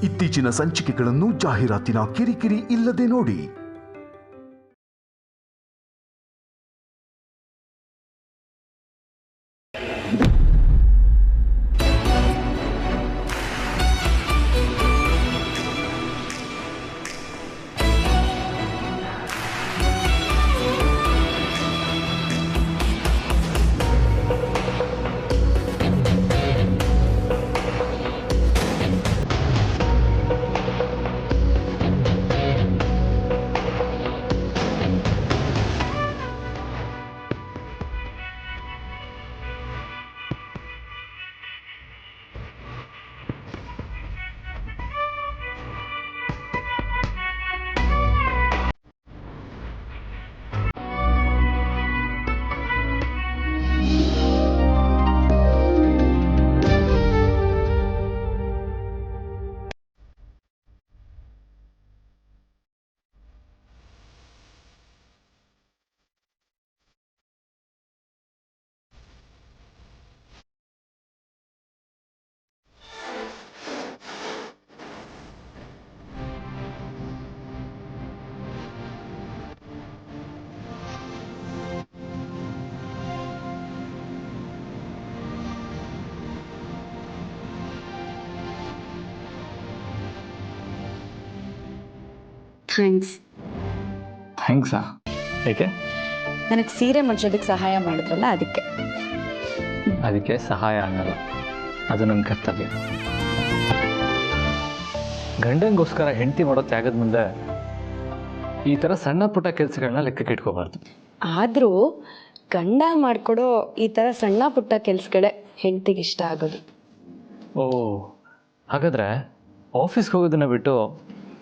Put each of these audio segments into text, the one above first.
ಇತ್ತೀಚಿನ ಸಂಚಿಕೆಗಳನ್ನು ಜಾಹೀರಾತಿನ ಕಿರಿಕಿರಿ ಇಲ್ಲದೆ ನೋಡಿ. ಥ್ಯಾಂಕ್ಸಾ? ಏಕೆ? ನನಗೆ ಸೀರೆ ಮುಚ್ಚೋದಕ್ಕೆ ಸಹಾಯ ಮಾಡಿದ್ರಲ್ಲ ಅದಕ್ಕೆ. ಅದಕ್ಕೆ ಸಹಾಯ ಆಗಲ್ಲ, ಅದು ನನ್ನ ಕರ್ತವ್ಯ. ಗಂಡಂಗೋಸ್ಕರ ಹೆಂಡತಿ ಮಾಡೋ ತ್ಯಾಗದ ಮುಂದೆ ಈ ಥರ ಸಣ್ಣ ಪುಟ್ಟ ಕೆಲಸಗಳನ್ನ ಲೆಕ್ಕಕ್ಕೆ ಇಟ್ಕೋಬಾರ್ದು. ಆದರೂ ಗಂಡ ಮಾಡಿಕೊಡೋ ಈ ಥರ ಸಣ್ಣ ಪುಟ್ಟ ಕೆಲಸಗಳೇ ಹೆಂಡತಿಗೆ ಇಷ್ಟ ಆಗೋದು. ಓ, ಹಾಗಾದರೆ ಆಫೀಸ್ಗೆ ಹೋಗೋದನ್ನ ಬಿಟ್ಟು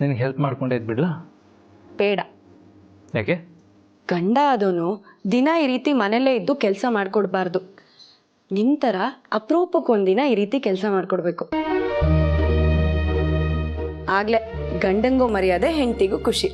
ನಿನಗೆ ಹೆಲ್ಪ್ ಮಾಡ್ಕೊಂಡೇ ಇದ್ಬಿಡ್ಲಾ? ಬೇಡ. ಯಾಕೆ? ಗಂಡ ಆದವನು ದಿನ ಈ ರೀತಿ ಮನೇಲೇ ಇದ್ದು ಕೆಲಸ ಮಾಡಿಕೊಡ್ಬಾರ್ದು. ನಿಮ್ಮ ಥರ ಅಪರೂಪಕ್ಕೊಂದಿನ ಈ ರೀತಿ ಕೆಲಸ ಮಾಡಿಕೊಡ್ಬೇಕು. ಆಗಲೇ ಗಂಡಂಗೂ ಮರ್ಯಾದೆ, ಹೆಂಡತಿಗೂ ಖುಷಿ.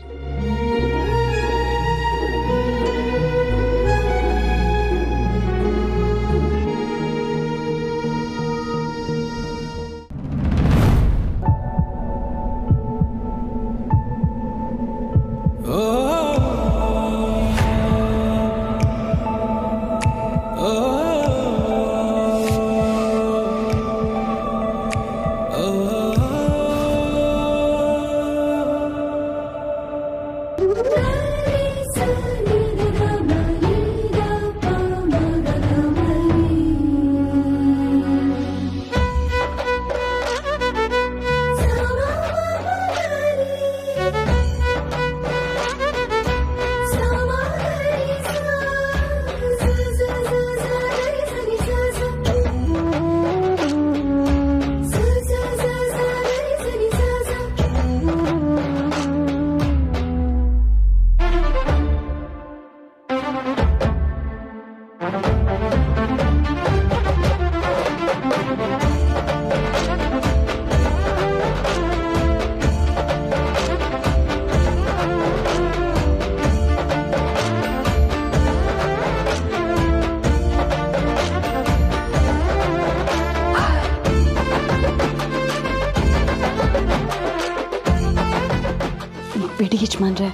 ಬಿಡಿ ಯಜಮಾನ್ರೆ.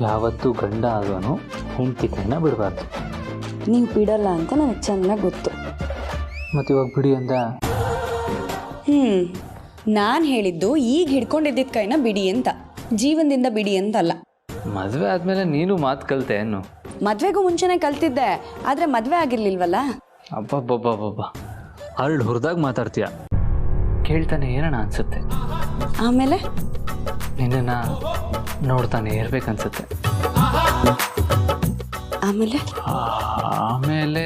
ಯಾವತ್ತೂ ಗಂಡ ಆಗೋನು ಹೆಂಡತಿ ಕೈನ ಬಿಡಬಾರ್ದು. ನೀವು ಬಿಡಲ್ಲ ಅಂತ ನನಗೆ ಚೆನ್ನಾಗಿ ಗೊತ್ತು. ಮತ್ತು ಇವಾಗ ಬಿಡಿ ಅಂದ? ನಾನು ಹೇಳಿದ್ದು ಈಗ ಹಿಡ್ಕೊಂಡಿದ್ದ ಕೈನ ಬಿಡಿ ಅಂತ, ಜೀವನದಿಂದ ಬಿಡಿ ಅಂತಲ್ಲ. ಮದುವೆ ಆದಮೇಲೆ ನೀನು ಮಾತು ಕಲಿತೆ ಏನು? ಮದುವೆಗೂ ಮುಂಚೆನೇ ಕಲ್ತಿದ್ದೆ, ಆದರೆ ಮದುವೆ ಆಗಿರ್ಲಿಲ್ವಲ್ಲ. ಅಬ್ಬಬ್ಬಬ್ಬಬ್ಬ, ಅರಳು ಹುರಿದಾಗ ಮಾತಾಡ್ತೀಯ. ಕೇಳ್ತಾನೆ ಏನಣ ಅನ್ಸುತ್ತೆ. ಆಮೇಲೆ ನಿನ್ನನ್ನು ನೋಡ್ತಾನೆ ಇರ್ಬೇಕನ್ಸುತ್ತೆ. ಆಮೇಲೆ ಆಮೇಲೆ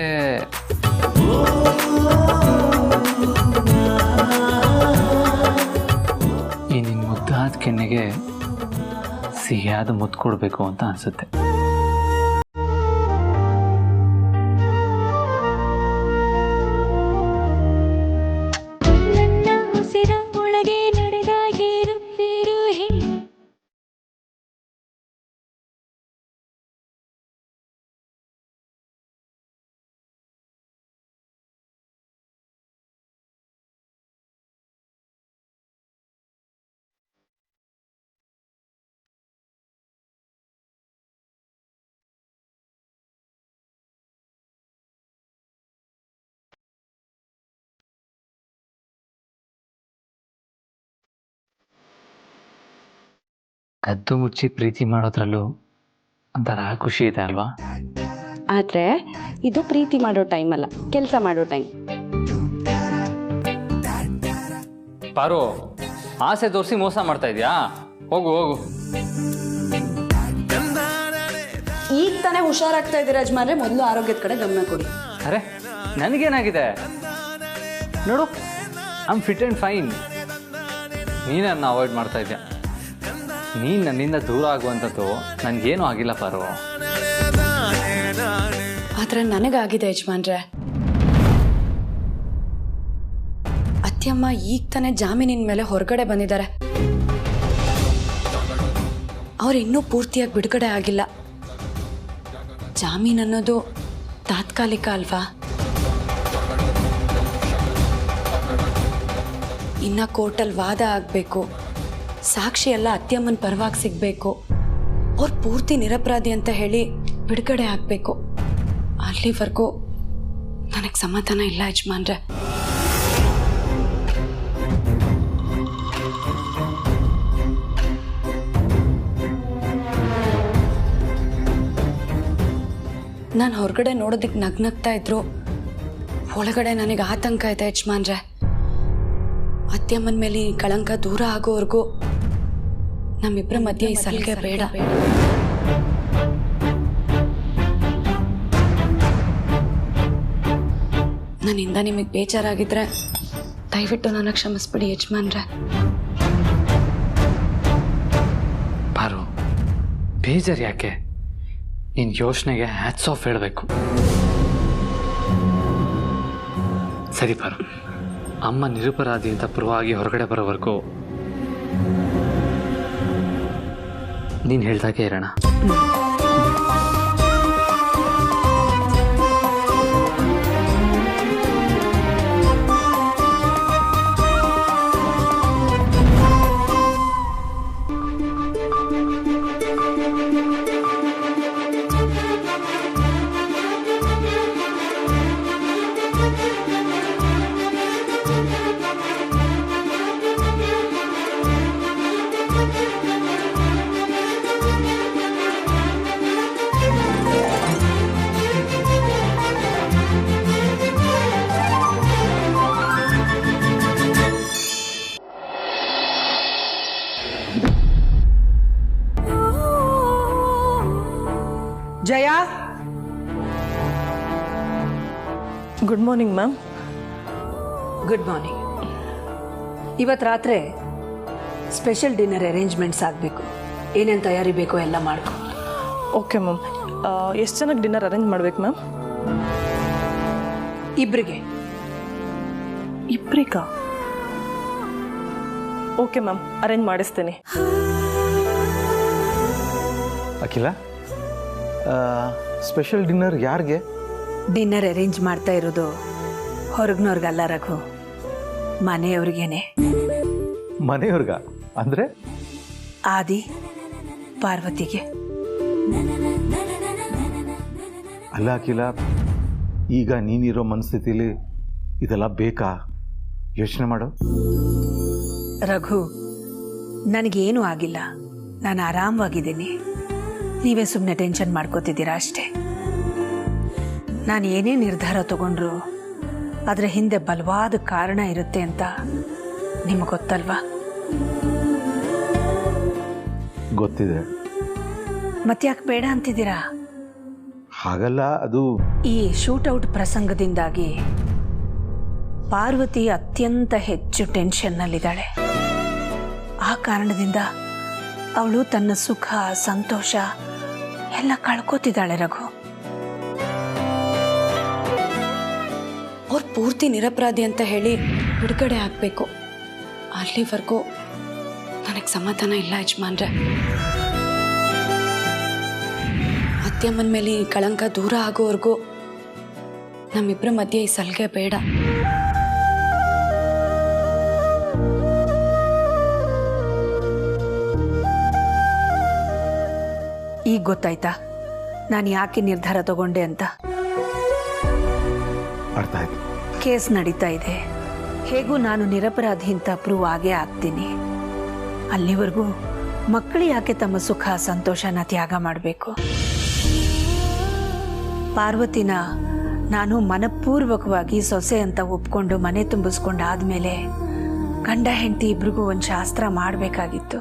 ಈ ನಿನ್ನ ಮುದ್ದಾದ ಕೆನ್ನೆಗೆ ಸಿಹಿಯಾದ ಮುತ್ತು ಕೊಡಬೇಕು ಅಂತ ಅನ್ಸುತ್ತೆ. ಕದ್ದು ಮುಚ್ಚಿ ಪ್ರೀತಿ ಮಾಡೋದ್ರಲ್ಲೂ ಒಂಥರ ಖುಷಿ ಇದೆ ಅಲ್ವಾ? ಆದರೆ ಇದು ಪ್ರೀತಿ ಮಾಡೋ ಟೈಮ್ ಅಲ್ಲ, ಕೆಲಸ ಮಾಡೋ ಟೈಮ್. ಪಾರು, ಆಸೆ ತೋರಿಸಿ ಮೋಸ ಮಾಡ್ತಾ ಇದೆಯಾ? ಹೋಗು ಹೋಗು. ಈಗ ತಾನೇ ಹುಷಾರಾಗ್ತಾ ಇದ್ದೀರಾ ಯಜಮಾನ್ರೆ, ಮೊದಲು ಆರೋಗ್ಯದ ಕಡೆ ಗಮನ ಕೊಡಿ. ಅರೆ ನನಗೇನಾಗಿದೆ ನೋಡು, I am fit and fine. ನೀನನ್ನು ಅವಾಯ್ಡ್ ಮಾಡ್ತಾ ಇದ್ಯಾ. ನೀನು ನನ್ನಿಂದ ದೂರ ಆಗುವಂಥದ್ದು ನನಗೇನೂ ಆಗಿಲ್ಲ ಪಾರು. ಆದರೆ ನನಗಾಗಿದೆ ಯಜಮಾನ್ರೆ. ಅತ್ಯಮ್ಮ ಈಗ ತಾನೇ ಜಾಮೀನಿನ ಮೇಲೆ ಹೊರಗಡೆ ಬಂದಿದ್ದಾರೆ. ಅವ್ರು ಇನ್ನೂ ಪೂರ್ತಿಯಾಗಿ ಬಿಡುಗಡೆ ಆಗಿಲ್ಲ. ಜಾಮೀನು ಅನ್ನೋದು ತಾತ್ಕಾಲಿಕ ಅಲ್ವಾ? ಇನ್ನು ಕೋರ್ಟಲ್ಲಿ ವಾದ ಆಗಬೇಕು, ಸಾಕ್ಷಿ ಎಲ್ಲ ಅತ್ಯಮ್ಮನ ಪರವಾಗಿ ಸಿಗಬೇಕು, ಅವ್ರು ಪೂರ್ತಿ ನಿರಪರಾಧಿ ಅಂತ ಹೇಳಿ ಬಿಡುಗಡೆ ಆಗಬೇಕು. ಅಲ್ಲಿವರೆಗೂ ನನಗೆ ಸಮಾಧಾನ ಇಲ್ಲ ಯಜಮಾನ್ರೆ. ನಾನು ಹೊರಗಡೆ ನೋಡೋದಕ್ಕೆ ನಗ್ನಗ್ತಾ ಇದ್ರು, ಒಳಗಡೆ ನನಗೆ ಆತಂಕ ಇದೆ ಯಜಮಾನ್ರೆ. ಅತ್ಯಮ್ಮನ ಮೇಲೆ ಈ ಕಳಂಕ ದೂರ ಆಗೋವರೆಗೂ ನಮ್ಮಿಬ್ಬರ ಮಧ್ಯೆ ಈ ಸಲಿಗೆ ಬೇಡ. ನನ್ನಿಂದ ನಿಮಗೆ ಬೇಜಾರಾಗಿದ್ರೆ ದಯವಿಟ್ಟು ನನ್ನ ಕ್ಷಮಿಸ್ಬಿಡಿ ಯಜಮಾನ್ರೆ. ಪಾರು, ಬೇಜಾರು ಯಾಕೆ? ನಿನ್ನ ಯೋಚನೆಗೆ ಹ್ಯಾಟ್ಸ್ ಆಫ್ ಹೇಳಬೇಕು. ಸರಿ ಪಾರು, ಅಮ್ಮ ನಿರಪರಾಧಿ ಅಂತ ಪ್ರೂವ್ ಆಗಿ ಹೊರಗಡೆ ಬರೋವರೆಗೂ ನೀನು ಹೇಳ್ದಾಗೆ ಇರೋಣ. Jaya, good morning ma'am. Good morning. ಇವತ್ತು ರಾತ್ರಿ ಸ್ಪೆಷಲ್ ಡಿನ್ನರ್ ಅರೇಂಜ್ಮೆಂಟ್ಸ್ ಆಗಬೇಕು. ಏನೇನು ತಯಾರಿ ಬೇಕೋ ಎಲ್ಲ ಮಾಡ್ಕೊ. Okay ma'am. ಎಷ್ಟು ಜನಕ್ಕೆ ಡಿನ್ನರ್ ಅರೇಂಜ್ ಮಾಡ್ಬೇಕು ಮ್ಯಾಮ್? ಇಬ್ಬರಿಗೆ. ಇಬ್ಬರಿಗಾ? ಓಕೆ ಮ್ಯಾಮ್, ಅರೇಂಜ್ ಮಾಡಿಸ್ತೀನಿ. ಅಖಿಲ, ಸ್ಪೆಷಲ್ ಡಿನ್ನರ್ ಯಾರಿಗೆ? ಡಿನ್ನರ್ ಅರೇಂಜ್ ಮಾಡ್ತಾ ಇರೋದು ಹೊರಗ್ನವ್ರಿಗಲ್ಲ ರಘು, ಮನೆಯವ್ರಿಗೇನೆ. ಮನೆಯವ್ರಿಗ? ಅಂದರೆ ಆದಿ ಪಾರ್ವತಿಗೆ. ಅಲ್ಲ ಅಖಿಲ, ಈಗ ನೀನಿರೋ ಮನಸ್ಥಿತಿಲಿ ಇದೆಲ್ಲ ಬೇಕಾ? ಯೋಚನೆ ಮಾಡು. ರಘು, ನನಗೇನೂ ಆಗಿಲ್ಲ, ನಾನು ಆರಾಮವಾಗಿದ್ದೀನಿ. ನೀವೇ ಸುಮ್ಮನೆ ಟೆನ್ಷನ್ ಮಾಡ್ಕೋತಿದ್ದೀರಾ ಅಷ್ಟೇ. ನಾನು ಏನೇ ನಿರ್ಧಾರ ತಗೊಂಡ್ರು ಅದರ ಹಿಂದೆ ಬಲವಾದ ಕಾರಣ ಇರುತ್ತೆ ಅಂತ ನಿಮಗೆ ಗೊತ್ತಲ್ವಾ? ಗೊತ್ತಿದೆ. ಮತ್ತ್ಯಾಕೆ ಬೇಡ ಅಂತಿದ್ದೀರಾ? ಹಾಗಲ್ಲ, ಅದು ಈ ಶೂಟೌಟ್ ಪ್ರಸಂಗದಿಂದಾಗಿ ಪಾರ್ವತಿ ಅತ್ಯಂತ ಹೆಚ್ಚು ಟೆನ್ಷನ್ನಲ್ಲಿದ್ದಾಳೆ. ಆ ಕಾರಣದಿಂದ ಅವಳು ತನ್ನ ಸುಖ ಸಂತೋಷ ಎಲ್ಲ ಕಳ್ಕೋತಿದ್ದಾಳೆ ರಘು. ಅವ್ರು ಪೂರ್ತಿ ನಿರಪರಾಧಿ ಅಂತ ಹೇಳಿ ಬಿಡುಗಡೆ ಆಗಬೇಕು. ಅಲ್ಲಿವರೆಗೂ ನನಗೆ ಸಮಾಧಾನ ಇಲ್ಲ ಯಜಮಾನ್ರೆ. ಅತ್ಯಮ್ಮನ ಮೇಲೆ ಈ ಕಳಂಕ ದೂರ ಆಗೋವರೆಗೂ ನಮ್ಮಿಬ್ಬರ ಮಧ್ಯೆ ಈ ಸಲಿಗೆ ಬೇಡ. ಈಗ ಗೊತ್ತಾಯ್ತಾ ನಾನು ಯಾಕೆ ನಿರ್ಧಾರ ತಗೊಂಡೆ ಅಂತ? ಅರ್ಥ ಆಯ್ತು. ಕೇಸ್ ನಡೀತಾ ಇದೆ, ಹೇಗೂ ನಾನು ನಿರಪರಾಧಿ ಅಂತ ಪ್ರೂವ್ ಆಗೇ ಆಗ್ತೀನಿ. ಅಲ್ಲಿವರೆಗೂ ಮಕ್ಕಳು ಯಾಕೆ ತಮ್ಮ ಸುಖ ಸಂತೋಷನ ತ್ಯಾಗ ಮಾಡಬೇಕು? ಪಾರ್ವತಿನ ನಾನು ಮನಪೂರ್ವಕವಾಗಿ ಸೊಸೆ ಅಂತ ಒಪ್ಕೊಂಡು ಮನೆ ತುಂಬಿಸ್ಕೊಂಡು ಆದಮೇಲೆ ಗಂಡ ಹೆಂಡತಿ ಇಬ್ರಿಗೂ ಒಂದು ಶಾಸ್ತ್ರ ಮಾಡಬೇಕಾಗಿತ್ತು.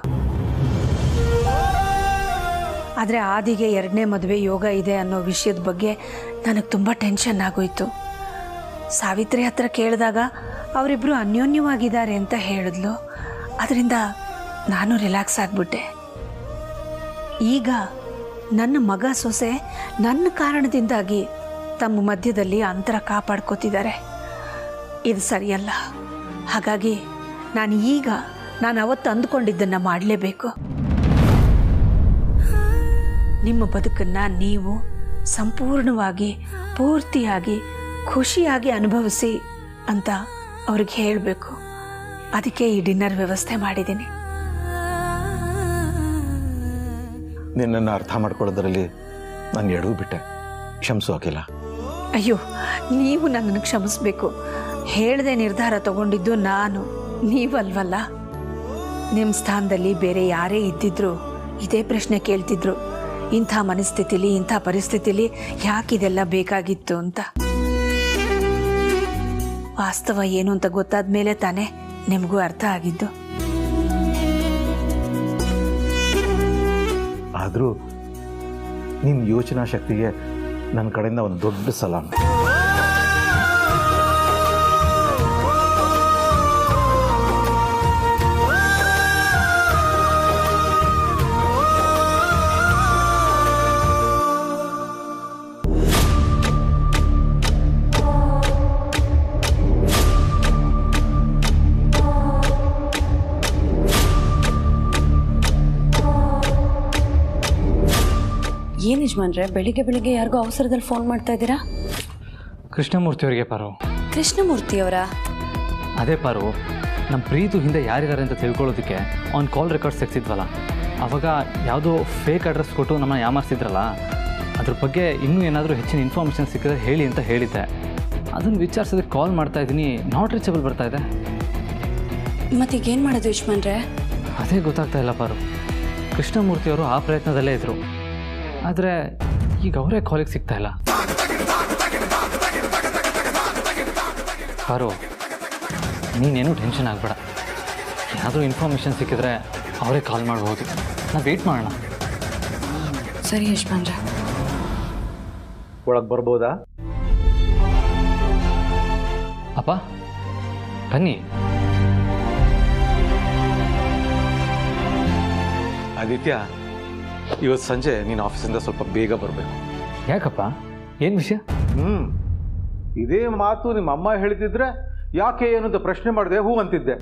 ಆದರೆ ಆದಿಗೆ 2ನೇ ಮದುವೆ ಯೋಗ ಇದೆ ಅನ್ನೋ ವಿಷಯದ ಬಗ್ಗೆ ನನಗೆ ತುಂಬ ಟೆನ್ಷನ್ ಆಗೋಯ್ತು. ಸಾವಿತ್ರಿ ಹತ್ರ ಕೇಳಿದಾಗ ಅವರಿಬ್ಬರು ಅನ್ಯೋನ್ಯವಾಗಿದ್ದಾರೆ ಅಂತ ಹೇಳಿದ್ಲು. ಅದರಿಂದ ನಾನು ರಿಲ್ಯಾಕ್ಸ್ ಆಗಿಬಿಟ್ಟೆ. ಈಗ ನನ್ನ ಮಗ ಸೊಸೆ ನನ್ನ ಕಾರಣದಿಂದಾಗಿ ತಮ್ಮ ಮಧ್ಯದಲ್ಲಿ ಅಂತರ ಕಾಪಾಡ್ಕೋತಿದ್ದಾರೆ. ಇದು ಸರಿಯಲ್ಲ. ಹಾಗಾಗಿ ನಾನು ಅವತ್ತು ಅಂದ್ಕೊಂಡಿದ್ದನ್ನು ಮಾಡಲೇಬೇಕು. ನಿಮ್ಮ ಬದುಕನ್ನು ನೀವು ಸಂಪೂರ್ಣವಾಗಿ ಪೂರ್ತಿಯಾಗಿ ಖುಷಿಯಾಗಿ ಅನುಭವಿಸಿ ಅಂತ ಅವ್ರಿಗೆ ಹೇಳಬೇಕು. ಅದಕ್ಕೆ ಈ ಡಿನ್ನರ್ ವ್ಯವಸ್ಥೆ ಮಾಡಿದ್ದೀನಿ. ನಿನ್ನನ್ನು ಅರ್ಥ ಮಾಡ್ಕೊಳ್ಳೋದ್ರಲ್ಲಿ ನಾನು ಎಡವು ಬಿಟ್ಟೆ, ಕ್ಷಮಿಸು ಅಖಿಲ. ಅಯ್ಯೋ, ನೀವು ನನ್ನನ್ನು ಕ್ಷಮಿಸ್ಬೇಕು. ಹೇಳದೆ ನಿರ್ಧಾರ ತಗೊಂಡಿದ್ದು ನಾನು, ನೀವಲ್ವಲ್ಲ. ನಿಮ್ಮ ಸ್ಥಾನದಲ್ಲಿ ಬೇರೆ ಯಾರೇ ಇದ್ದಿದ್ರು ಇದೇ ಪ್ರಶ್ನೆ ಕೇಳ್ತಿದ್ರು. ಇಂಥ ಮನಸ್ಥಿತಿಲಿ, ಇಂಥ ಪರಿಸ್ಥಿತಿಲಿ ಯಾಕಿದೆಲ್ಲ ಬೇಕಾಗಿತ್ತು ಅಂತ. ವಾಸ್ತವ ಏನು ಅಂತ ಗೊತ್ತಾದ ಮೇಲೆ ತಾನೇ ನಿಮಗೂ ಅರ್ಥ ಆಗಿದ್ದು. ಆದರೂ ನಿನ್ನ ಯೋಚನಾ ಶಕ್ತಿಗೆ ನನ್ನ ಕಡೆಯಿಂದ ಒಂದು ದೊಡ್ಡ ಸಲಾಮ್. ಏನು ಯಜಮಾನ್ರೆ, ಬೆಳಿಗ್ಗೆ ಯಾರಿಗೋ ಅವಸರದಲ್ಲಿ ಫೋನ್ ಮಾಡ್ತಾ ಇದ್ದೀರಾ? ಕೃಷ್ಣಮೂರ್ತಿಯವರಿಗೆ ಪಾರು. ಕೃಷ್ಣಮೂರ್ತಿಯವರ? ಅದೇ ಪಾರು, ನಮ್ಮ ಪ್ರೀತು ಹಿಂದೆ ಯಾರಿದ್ದಾರೆ ಅಂತ ತಿಳ್ಕೊಳ್ಳೋದಕ್ಕೆ ಅವ್ನು ಕಾಲ್ ರೆಕಾರ್ಡ್ಸ್ ತೆಗ್ಸಿದ್ವಲ್ಲ, ಆವಾಗ ಯಾವುದೋ ಫೇಕ್ ಅಡ್ರೆಸ್ ಕೊಟ್ಟು ನಮ್ಮನ್ನು ಯಾಮಾರಿಸಿದ್ರಲ್ಲ, ಅದ್ರ ಬಗ್ಗೆ ಇನ್ನೂ ಏನಾದರೂ ಹೆಚ್ಚಿನ ಇನ್ಫಾರ್ಮೇಷನ್ ಸಿಕ್ಕಿದ್ರೆ ಹೇಳಿ ಅಂತ ಹೇಳಿದ್ದೆ. ಅದನ್ನು ವಿಚಾರಿಸೋದಕ್ಕೆ ಕಾಲ್ ಮಾಡ್ತಾ ಇದ್ದೀನಿ, ನಾಟ್ ರೀಚಬಲ್ ಬರ್ತಾ ಇದೆ. ಮತ್ತೀಗೇನು ಮಾಡೋದು ಯಜಮಾನ್ರೆ? ಅದೇ ಗೊತ್ತಾಗ್ತಾ ಇಲ್ಲ ಪಾರು. ಕೃಷ್ಣಮೂರ್ತಿಯವರು ಆ ಪ್ರಯತ್ನದಲ್ಲೇ ಇದ್ದರು, ಆದರೆ ಈಗ ಅವರೇ ಕಾಲಿಗೆ ಸಿಗ್ತಾ ಇಲ್ಲ. ಪಾರು, ನೀನೇನು ಟೆನ್ಷನ್ ಆಗಬೇಡ. ಏನಾದರೂ ಇನ್ಫಾರ್ಮೇಷನ್ ಸಿಕ್ಕಿದ್ರೆ ಅವರೇ ಕಾಲ್ ಮಾಡ್ಬೋದು. ನಾವು ವೆಯ್ಟ್ ಮಾಡೋಣ. ಸರಿ ಯಜಮಾನ್ರೆ. ಒಳಗೆ ಬರ್ಬೋದಾ? ಅಪ್ಪ ಬನ್ನಿ. ಆದಿತ್ಯ, ಇವತ್ತು ಸಂಜೆ ನೀನು ಆಫೀಸಿಂದ ಸ್ವಲ್ಪ ಬೇಗ ಬರಬೇಕು. ಯಾಕಪ್ಪ, ಏನು ವಿಷಯ? ಇದೇ ಮಾತು ನಿಮ್ಮ ಅಮ್ಮ ಹೇಳ್ತಿದ್ರೆ ಯಾಕೆ ಏನಂತ ಪ್ರಶ್ನೆ ಮಾಡಿದೆ, ಹೂ ಅಂತಿದ್ದೆ.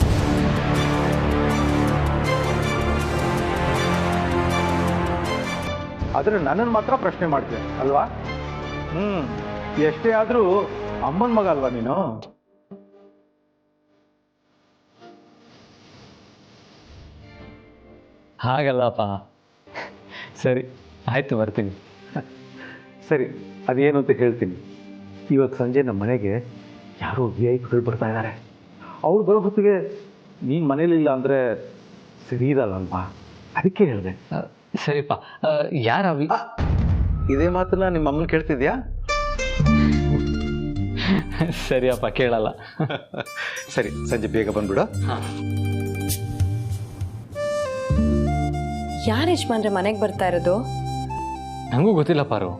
ಆದರೆ ನನ್ನನ್ನು ಮಾತ್ರ ಪ್ರಶ್ನೆ ಮಾಡ್ತೀಯ ಅಲ್ವಾ? ಎಷ್ಟೇ ಆದರೂ ಅಮ್ಮನ ಮಗ ಅಲ್ವಾ ನೀನು? ಹಾಗಲ್ಲಪ್ಪ. ಸರಿ ಆಯಿತು, ಬರ್ತೀನಿ. ಸರಿ, ಅದೇನು ಅಂತ ಹೇಳ್ತೀನಿ. ಇವತ್ತು ಸಂಜೆ ನಮ್ಮ ಮನೆಗೆ ಯಾರೋ VIP ಬರ್ತಾ ಇದ್ದಾರೆ. ಅವ್ರು ಬರೋ ಹೊತ್ತಿಗೆ ನೀನು ಮನೇಲಿಲ್ಲ ಅಂದರೆ ಸರಿ ಇರಲ್ಲಲ್ವಾ? ಅದಕ್ಕೆ ಹೇಳಿದೆ. ಸರಿಪ್ಪ. ಯಾರು? ಇದೇ ಮಾತನ್ನ ನಿಮ್ಮ ಅಮ್ಮನ ಕೇಳ್ತಿದ್ಯಾ? ಸರಿಯಪ್ಪ, ಕೇಳಲ್ಲ. ಸರಿ, ಸಂಜೆ ಬೇಗ ಬಂದ್ಬಿಡು. ಯಾರು ಯಜಮಾನ್ರೆ ಮನೆಗೆ ಬರ್ತಾ ಇರೋದು? ನನಗೂ ಗೊತ್ತಿಲ್ಲ ಪಾರು.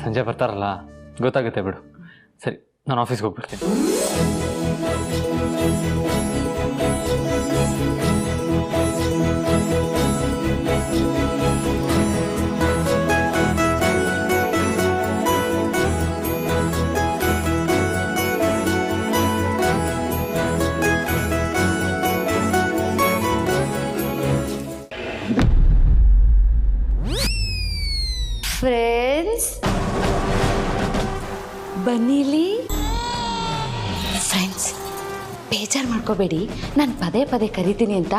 ಸಂಜೆ ಬರ್ತಾರಲ್ಲ, ಗೊತ್ತಾಗುತ್ತೆ ಬಿಡು. ಸರಿ, ನಾನು ಆಫೀಸ್ಗೆ ಹೋಗ್ಬಿಡ್ತೀನಿ. ಫ್ರೆಂಡ್ಸ್ ಬನ್ನಿಲಿ. ಫ್ರೆಂಡ್ಸ್, ಬೇಜಾರು ಮಾಡ್ಕೋಬೇಡಿ. ನಾನು ಪದೇ ಪದೇ ಕರಿತೀನಿ ಅಂತ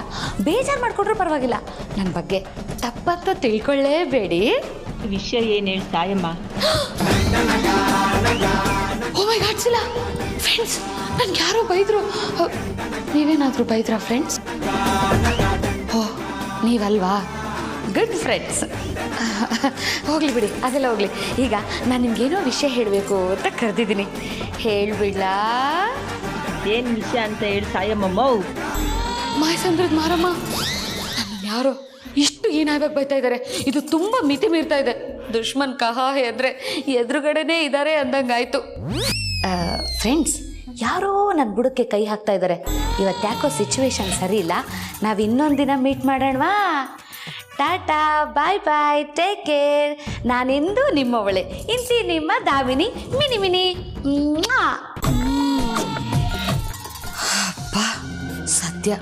ಬೇಜಾರು ಮಾಡ್ಕೊಂಡ್ರೂ ಪರವಾಗಿಲ್ಲ. ನನ್ನ ಬಗ್ಗೆ ತಪ್ಪಂತ ತಿಳ್ಕೊಳ್ಳೇಬೇಡಿ. ವಿಷಯ ಏನು ಹೇಳಿ ತಾಯಮ್ಮ? ಓ ಮೈ ಗಾಡ್ ಶಿಲಾ, ಫ್ರೆಂಡ್ಸ್ ನನ್ಗೆ ಯಾರೋ ಬೈದರು. ನೀವೇನಾದರೂ ಬೈದ್ರಾ ಫ್ರೆಂಡ್ಸ್? ಓ ನೀವಲ್ವಾ? Good friends. ಹೋಗ್ಲಿ ಬಿಡಿ, ಅದೆಲ್ಲ ಹೋಗ್ಲಿ. ಈಗ ನಾನು ನಿಮ್ಗೇನೋ ವಿಷಯ ಹೇಳಬೇಕು ಅಂತ ಕರೆದಿದ್ದೀನಿ. ಹೇಳ್ಬಿಡ್ಲಾ? ಏನು ವಿಷಯ ಅಂತ ಹೇಳಿ ಸಾಯಮ್ಮಮ್ಮ. ಮಾಯಸಂದ್ರದ ಮಾರಮ್ಮ, ಯಾರೋ ಇಷ್ಟು ಏನಾಗಬೇಕು ಬೈತಾ ಇದ್ದಾರೆ. ಇದು ತುಂಬ ಮಿತಿ ಮೀರ್ತಾ ಇದೆ. ದುಶ್ಮನ್ ಕಹಾ ಅಂದರೆ ಎದುರುಗಡೆನೇ ಇದ್ದಾರೆ ಅಂದಂಗಾಯ್ತು. ಫ್ರೆಂಡ್ಸ್, ಯಾರೋ ನನ್ನ ಬುಡಕ್ಕೆ ಕೈ ಹಾಕ್ತಾ ಇದ್ದಾರೆ. ಇವತ್ತು ಯಾಕೋ ಸಿಚುವೇಶನ್ ಸರಿ ಇಲ್ಲ. ನಾವು ಇನ್ನೊಂದು ದಿನ ಮೀಟ್ ಮಾಡೋಣವಾ? ಟಾಟಾ, ಬಾಯ್ ಬಾಯ್, ಟೇಕ್ ಕೇರ್. ನಾನೆಂದು ನಿಮ್ಮವಳೆ, ಇಂತಿ ನಿಮ್ಮ ದಾಮಿನಿ ಮಿನಿ ಮಿನಿ. ಅಪ್ಪ, ಸದ್ಯ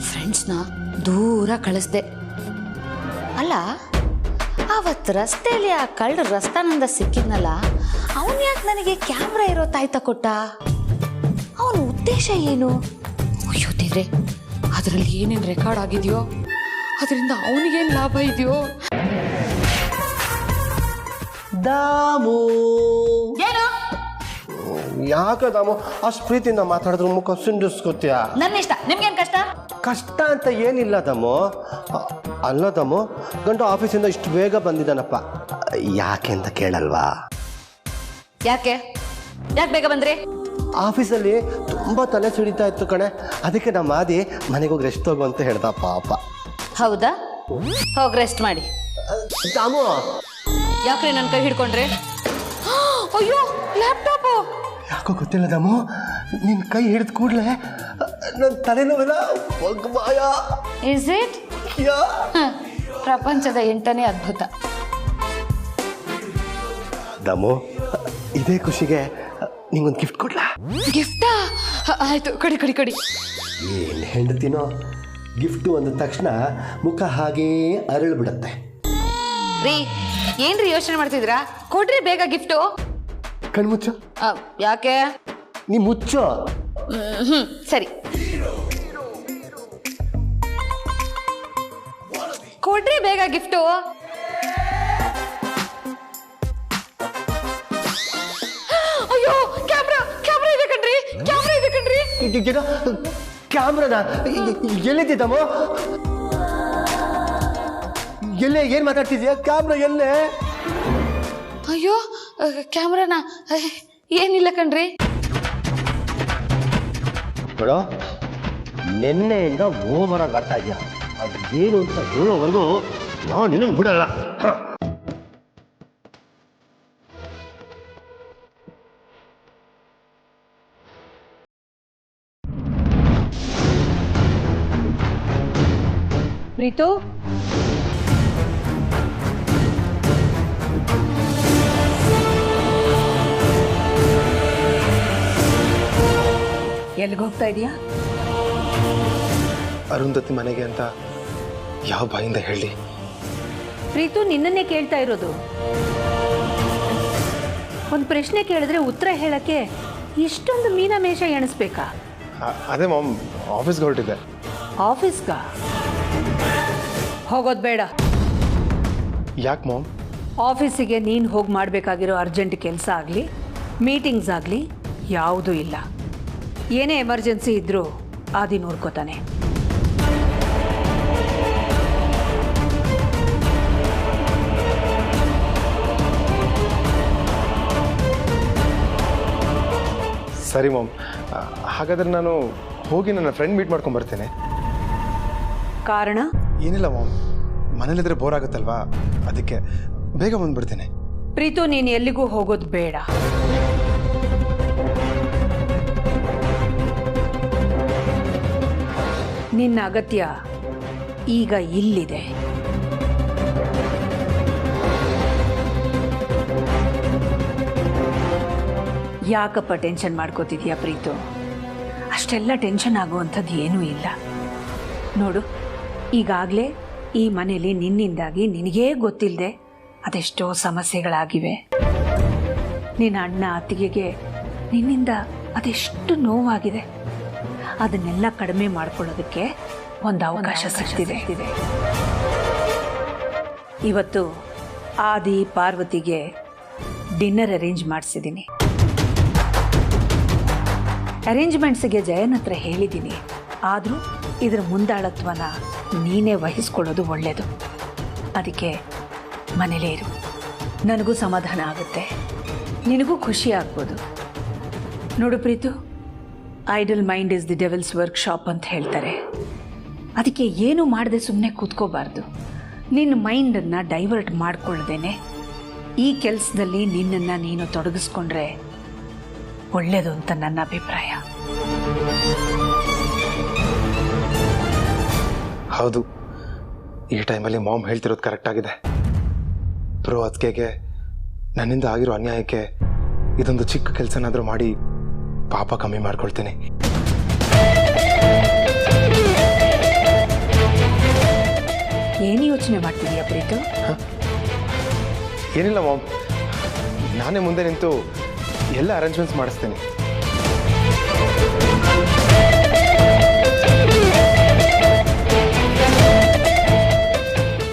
ಫ್ರೆಂಡ್ಸ್ನ ದೂರ ಕಳಿಸ್ದೆ. ಅಲ್ಲ, ಅವತ್ತು ರಸ್ತೆಯಲ್ಲಿ ಆ ಕಳ್ಳ ರಸ್ತಾನಂದ ಸಿಕ್ಕಿದ್ನಲ್ಲ, ಅವನು ಯಾಕೆ ನನಗೆ ಕ್ಯಾಮ್ರಾ ಇರೋ ತಾಯ್ತ ಕೊಟ್ಟ? ಅವನ ಉದ್ದೇಶ ಏನು? ಅಯ್ಯೋ ದೇವ್ರೆ, ಅದರಲ್ಲಿ ಏನೇನು ರೆಕಾರ್ಡ್ ಆಗಿದೆಯೋ, ಅದರಿಂದ ಅವನಿಗೇನು ಲಾಭ ಇದೆಯೋ? ದಾಮು, ಏನು ಯಾಕ ದಾಮು ಅಷ್ಟು ಪ್ರೀತಿಯಿಂದ ಮಾತಾಡಿದ್ರು ಮುಖ ಸುಂಡಿಸ್ಕೊತೀಯ? ನನ್ನ ಇಷ್ಟ, ನಿಮ್ಗೇನು ಕಷ್ಟ? ಕಷ್ಟ ಅಂತ ಏನಿಲ್ಲ ದಮು. ಅಲ್ಲ ದಮು, ಗಂಡು ಆಫೀಸಿಂದ ಇಷ್ಟು ಬೇಗ ಬಂದಿದ್ದಾನಪ್ಪ, ಯಾಕೆ ಅಂತ ಕೇಳಲ್ವಾ? ಯಾಕೆ ಬೇಗ ಬಂದ್ರಿ? ಆಫೀಸಲ್ಲಿ ತುಂಬ ತಲೆ ಸಿಡಿತಾ ಇತ್ತು ಕಣೆ, ಅದಕ್ಕೆ ನಮ್ಮ ಮಾದಿ ಮನೆಗೆ ಹೋಗಿ ರೆಸ್ಟ್ ಹೋಗು ಅಂತ ಹೇಳ್ದ ಪಾಪ. ಹೌದಾ? ಹೋಗಿ ರೆಸ್ಟ್ ಮಾಡಿ. ದಾಮು, ಯಾಕ್ರಿ ನನ್ನ ಕೈ ಹಿಡ್ಕೊಂಡ್ರಿ? ಅಯ್ಯೋ, ಲ್ಯಾಪ್ಟಾಪು. ಯಾಕೋ ಗೊತ್ತಿಲ್ಲ ದಮು, ನಿನ್ನ ಕೈ ಹಿಡಿದ ಕೂಡಲೇ ನನ್ನ ತಲೆನೋವೆಲ್ಲ ಭಯ. Is it? ಪ್ರಪಂಚದ 8ನೇ ಅದ್ಭುತ. ದಮು, ಇದೇ ಖುಷಿಗೆ ನಿಂಗೊಂದು ಗಿಫ್ಟ್ ಕೊಡ್ಲಾ? ಗಿಫ್ಟಾ? ಆಯ್ತು, ಕೊಡಿ ಕೊಡಿ ಕೊಡಿ. ಏನು ಹೆಂಡ್ತಿನೋ, ಗಿಫ್ಟು ಅಂದ ತಕ್ಷಣ ಮುಖ ಹಾಗೇ ಅರಳು ಬಿಡುತ್ತೆ. ರೀ, ಏನ್ರಿ ಯೋಚನೆ ಮಾಡ್ತಿದ್ರಾ? ಕೊಡ್ರಿ ಬೇಗ ಗಿಫ್ಟು. ಕಣ್ಮುಚ್ಚು. ಯಾಕೆ? ನೀ ಮುಚ್ಚು. ಸರಿ, ಕೊಡ್ರಿ ಬೇಗ ಗಿಫ್ಟು. ಅಯ್ಯೋ, ಕ್ಯಾಮ್ರಾ ಇದೆ ಕಣ್ರಿ, ಕ್ಯಾಮ್ರಾ ಇದೆ ಕಣ್ರಿ. ಕ್ಯಾಮ್ರಾನ ಎಲ್ಲಿದ್ದಮ್ಮ? ಎಲ್ಲೇ? ಏನು ಮಾತಾಡ್ತಿದ್ಯಾ? ಕ್ಯಾಮ್ರಾ ಎಲ್ಲೇ? ಅಯ್ಯೋ, ಕ್ಯಾಮ್ರಾನ ಏನಿಲ್ಲ ಕಣ್ರಿ. ನೋಡೋ, ನಿನ್ನೆಯಿಂದ ಓವರಾಗಿ ಆಡ್ತಾ ಇದೆಯಾ? ಅದು ಏನು ಅಂತ ಹೇಳೋವರೆಗೂ ನಾನು ನಿನ್ನನ್ನು ಬಿಡಲ್ಲ. ಪ್ರೀತು, ಎಲ್ಲಿಗೆ ಹೋಗ್ತಾ ಇದೀಯಾ? ಅರುಂಧತಿ ಮನೆಗೆ ಅಂತ ಯಾವ ಬಾಯಿಂದ ಹೇಳಿ? ಪ್ರೀತು, ನಿನ್ನನ್ನೇ ಕೇಳ್ತಾ ಇರೋದು. ಒಂದು ಪ್ರಶ್ನೆ ಕೇಳಿದ್ರೆ ಉತ್ತರ ಹೇಳಕ್ಕೆ ಇಷ್ಟೊಂದು ಮೀನಮೇಷ ಎಣಿಸ್ಬೇಕಾ? ಅದೇ ಮಾಮ್, ಆಫೀಸ್ಗೆ ಹೊರಟಿದ್ದೆ. ಆಫೀಸ್ಗ ಹೋಗೋದು ಬೇಡ. ಯಾಕೆ ಮಾಮ್? ಆಫೀಸಿಗೆ ನೀನು ಹೋಗಿ ಮಾಡಬೇಕಾಗಿರೋ ಅರ್ಜೆಂಟ್ ಕೆಲಸ ಆಗಲಿ, ಮೀಟಿಂಗ್ಸ್ ಆಗಲಿ ಯಾವುದೂ ಇಲ್ಲ. ಏನೇ ಎಮರ್ಜೆನ್ಸಿ ಇದ್ದರೂ ಆದಿ ನೋಡ್ಕೋತಾನೆ. ಸರಿ ಮಾಮ್, ಹಾಗಾದ್ರೆ ನಾನು ಹೋಗಿ ನನ್ನ ಫ್ರೆಂಡ್ ಮೀಟ್ ಮಾಡ್ಕೊಂಡು ಬರ್ತೇನೆ. ಕಾರಣ? ಏನಿಲ್ಲ ಮಾಮ್, ಮನೇಲಿದ್ರೆ ಬೋರ್ ಆಗುತ್ತಲ್ವಾ, ಅದಕ್ಕೆ ಬೇಗ ಬಂದ್ಬಿಡ್ತೇನೆ. ಪ್ರೀತು, ನೀನು ಎಲ್ಲಿಗೂ ಹೋಗೋದು ಬೇಡ. ನಿನ್ನ ಅಗತ್ಯ ಈಗ ಇಲ್ಲಿದೆ. ಯಾಕಪ್ಪ ಟೆನ್ಷನ್ ಮಾಡ್ಕೋತಿದ್ಯಾ ಪ್ರೀತು? ಅಷ್ಟೆಲ್ಲ ಟೆನ್ಷನ್ ಆಗುವಂಥದ್ದು ಏನೂ ಇಲ್ಲ. ನೋಡು, ಈಗಾಗಲೇ ಈ ಮನೇಲಿ ನಿನ್ನಿಂದಾಗಿ ನಿನಗೇ ಗೊತ್ತಿಲ್ಲದೆ ಅದೆಷ್ಟೋ ಸಮಸ್ಯೆಗಳಾಗಿವೆ. ನಿನ್ನ ಅಣ್ಣ ಅತ್ತಿಗೆಗೆ ನಿನ್ನಿಂದ ಅದೆಷ್ಟು ನೋವಾಗಿದೆ. ಅದನ್ನೆಲ್ಲ ಕಡಿಮೆ ಮಾಡ್ಕೊಳ್ಳೋದಕ್ಕೆ ಒಂದು ಅವಕಾಶ ಸಿಗ್ತಿದೆ. ಇವತ್ತು ಆದಿ ಪಾರ್ವತಿಗೆ ಡಿನ್ನರ್ ಅರೇಂಜ್ ಮಾಡಿಸಿದ್ದೀನಿ. ಅರೇಂಜ್ಮೆಂಟ್ಸಿಗೆ ಜಯನ್ ಹತ್ರ ಹೇಳಿದ್ದೀನಿ. ಆದರೂ ಇದರ ಮುಂದಾಳತ್ವನ ನೀನೇ ವಹಿಸ್ಕೊಳ್ಳೋದು ಒಳ್ಳೆಯದು. ಅದಕ್ಕೆ ಮನೇಲೇ ಇರು, ನನಗೂ ಸಮಾಧಾನ ಆಗುತ್ತೆ, ನಿನಗೂ ಖುಷಿ ಆಗ್ಬೋದು. ನೋಡು Preethu, idle mind is the devil's workshop ಅಂತ ಹೇಳ್ತಾರೆ. ಅದಕ್ಕೆ ಏನು ಮಾಡದೆ ಸುಮ್ಮನೆ ಕೂತ್ಕೋಬಾರ್ದು. ನಿನ್ನ ಮೈಂಡನ್ನು ಡೈವರ್ಟ್ ಮಾಡ್ಕೊಳ್ದೇನೆ ಈ ಕೆಲಸದಲ್ಲಿ ನಿನ್ನನ್ನು ನೀನು ತೊಡಗಿಸ್ಕೊಂಡ್ರೆ ಒಳ್ಳೆಯದು ಅಂತ ನನ್ನ ಅಭಿಪ್ರಾಯ. ಹೌದು, ಈ ಟೈಮಲ್ಲಿ ಮಾಮ್ ಹೇಳ್ತಿರೋದು ಕರೆಕ್ಟ್ ಆಗಿದೆ. ಬ್ರೋ, ಅದಕ್ಕೆ ನನ್ನಿಂದ ಆಗಿರೋ ಅನ್ಯಾಯಕ್ಕೆ ಇದೊಂದು ಚಿಕ್ಕ ಕೆಲಸನಾದರೂ ಮಾಡಿ ಪಾಪ ಕಮ್ಮಿ ಮಾಡ್ಕೊಳ್ತೀನಿ. ಏನು ಯೋಚನೆ ಮಾಡ್ತಿದೀಯ ಪ್ರೀತು? ಏನಿಲ್ಲ ಮಾಮ್, ನಾನೇ ಮುಂದೆ ನಿಂತು ಎಲ್ಲ ಅರೇಂಜ್ಮೆಂಟ್ಸ್ ಮಾಡಿಸ್ತೀನಿ.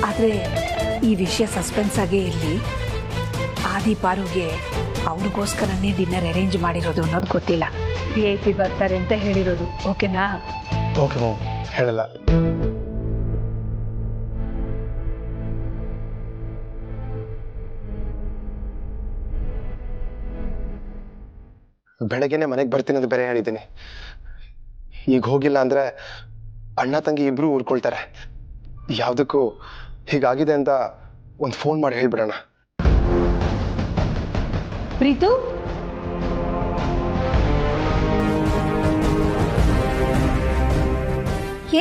ಆದರೆ ಈ ವಿಷಯ ಸಸ್ಪೆನ್ಸ್ ಆಗೇ ಇರಲಿ. ಆದಿ ಪಾರುಗೆ ಅವ್ರಿಗೋಸ್ಕರನೇ ಡಿನ್ನರ್ ಅರೇಂಜ್ ಮಾಡಿರೋದು ಅನ್ನೋದು ಗೊತ್ತಿಲ್ಲ. VIP ಬರ್ತಾರೆ ಅಂತ ಹೇಳಿರೋದು. ಓಕೆನಾ? ಓಕೆ ಮಾಮ್, ಹೇಳಲ್ಲ. ಬೆಳಗ್ಗೆನೆ ಮನೆಗೆ ಬರ್ತೀನಿ ಅಂತ ಬೇರೆ ಹೇಳಿದ್ದೀನಿ. ಈಗ ಹೋಗಿಲ್ಲ ಅಂದರೆ ಅಣ್ಣ ತಂಗಿ ಇಬ್ಬರು ಊರ್ಕೊಳ್ತಾರೆ. ಯಾವುದಕ್ಕೂ ಹೀಗಾಗಿದೆ ಅಂತ ಒಂದು ಫೋನ್ ಮಾಡಿ ಹೇಳ್ಬಿಡೋಣ. ಪ್ರೀತು,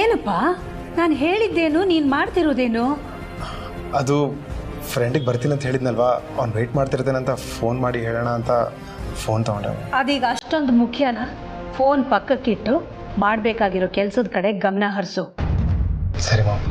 ಏನಪ್ಪ ನಾನು ಹೇಳಿದ್ದೇನು, ನೀನು ಮಾಡ್ತಿರೋದೇನು? ಅದು ಫ್ರೆಂಡಿಗೆ ಬರ್ತೀನಿ ಅಂತ ಹೇಳಿದ್ನಲ್ವಾ, ಅವ್ನು ವೆಯ್ಟ್ ಮಾಡ್ತಿರ್ತೇನೆ ಅಂತ ಫೋನ್ ಮಾಡಿ ಹೇಳೋಣ ಅಂತ ಫೋನ್ ತಗೊಂಡೆ. ಅದೀಗ ಅಷ್ಟೊಂದು ಮುಖ್ಯನಾ? ಫೋನ್ ಪಕ್ಕಕ್ಕಿಟ್ಟು ಮಾಡಬೇಕಾಗಿರೋ ಕೆಲಸದ ಕಡೆ ಗಮನ ಹರಿಸು. ಸರಿ ಮಾಮ್.